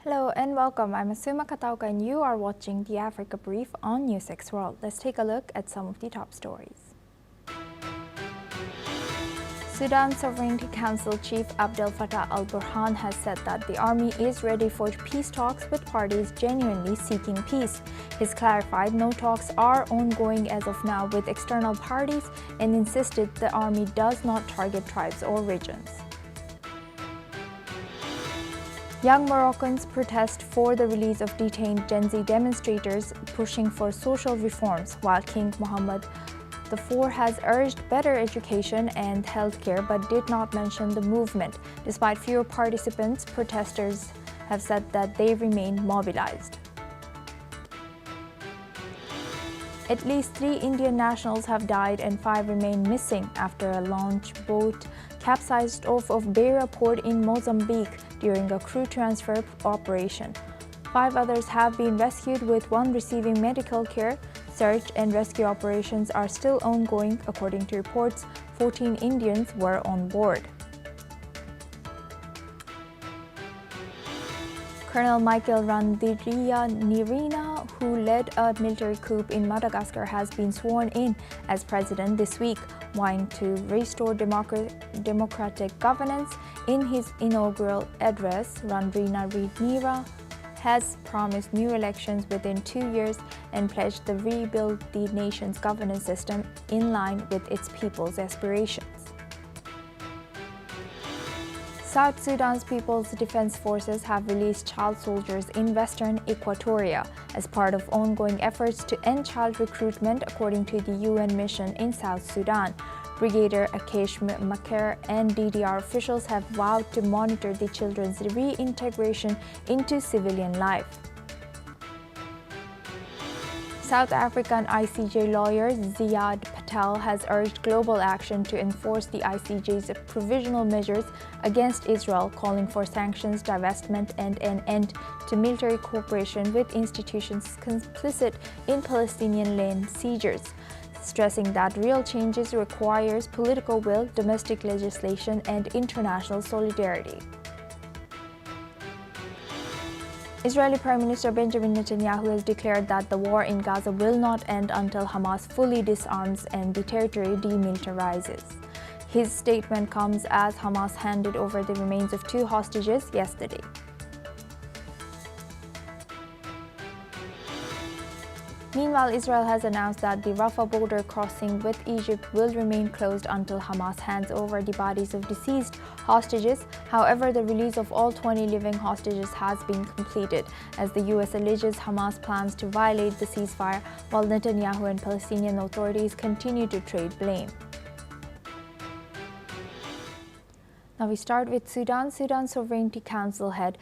Hello and welcome. I'm Asuma Katauka and you are watching the Africa Brief on NewsX World. Let's take a look at some of the top stories. Sudan Sovereignty Council Chief Abdel Fattah Al-Burhan has said that the army is ready for peace talks with parties genuinely seeking peace. He's clarified no talks are ongoing as of now with external parties and insisted the army does not target tribes or regions. Young Moroccans protest for the release of detained Gen Z demonstrators pushing for social reforms, while King Mohammed IV has urged better education and healthcare but did not mention the movement. Despite fewer participants, protesters have said that they remain mobilized. At least 3 Indian nationals have died and 5 remain missing after a launch boat capsized off of Beira port in Mozambique during a crew transfer operation. 5 others have been rescued, with 1 receiving medical care. Search and rescue operations are still ongoing. According to reports, 14 Indians were on board. Colonel Michael Randrianirina, who led a military coup in Madagascar, has been sworn in as president this week, vying to restore democratic governance. In his inaugural address, Randrianirina has promised new elections within 2 years and pledged to rebuild the nation's governance system in line with its people's aspirations. South Sudan's People's Defense Forces have released child soldiers in Western Equatoria as part of ongoing efforts to end child recruitment, according to the UN mission in South Sudan. Brigadier Akesh Makar and DDR officials have vowed to monitor the children's reintegration into civilian life. South African ICJ lawyer Ziad Patel has urged global action to enforce the ICJ's provisional measures against Israel, calling for sanctions, divestment, and an end to military cooperation with institutions complicit in Palestinian land seizures, stressing that real changes requires political will, domestic legislation, and international solidarity. Israeli Prime Minister Benjamin Netanyahu has declared that the war in Gaza will not end until Hamas fully disarms and the territory demilitarizes. His statement comes as Hamas handed over the remains of 2 hostages yesterday. Meanwhile, Israel has announced that the Rafah border crossing with Egypt will remain closed until Hamas hands over the bodies of deceased hostages. However, the release of all 20 living hostages has been completed, as the U.S. alleges Hamas plans to violate the ceasefire, while Netanyahu and Palestinian authorities continue to trade blame. Now we start with Sudan. Sudan Sovereignty Council head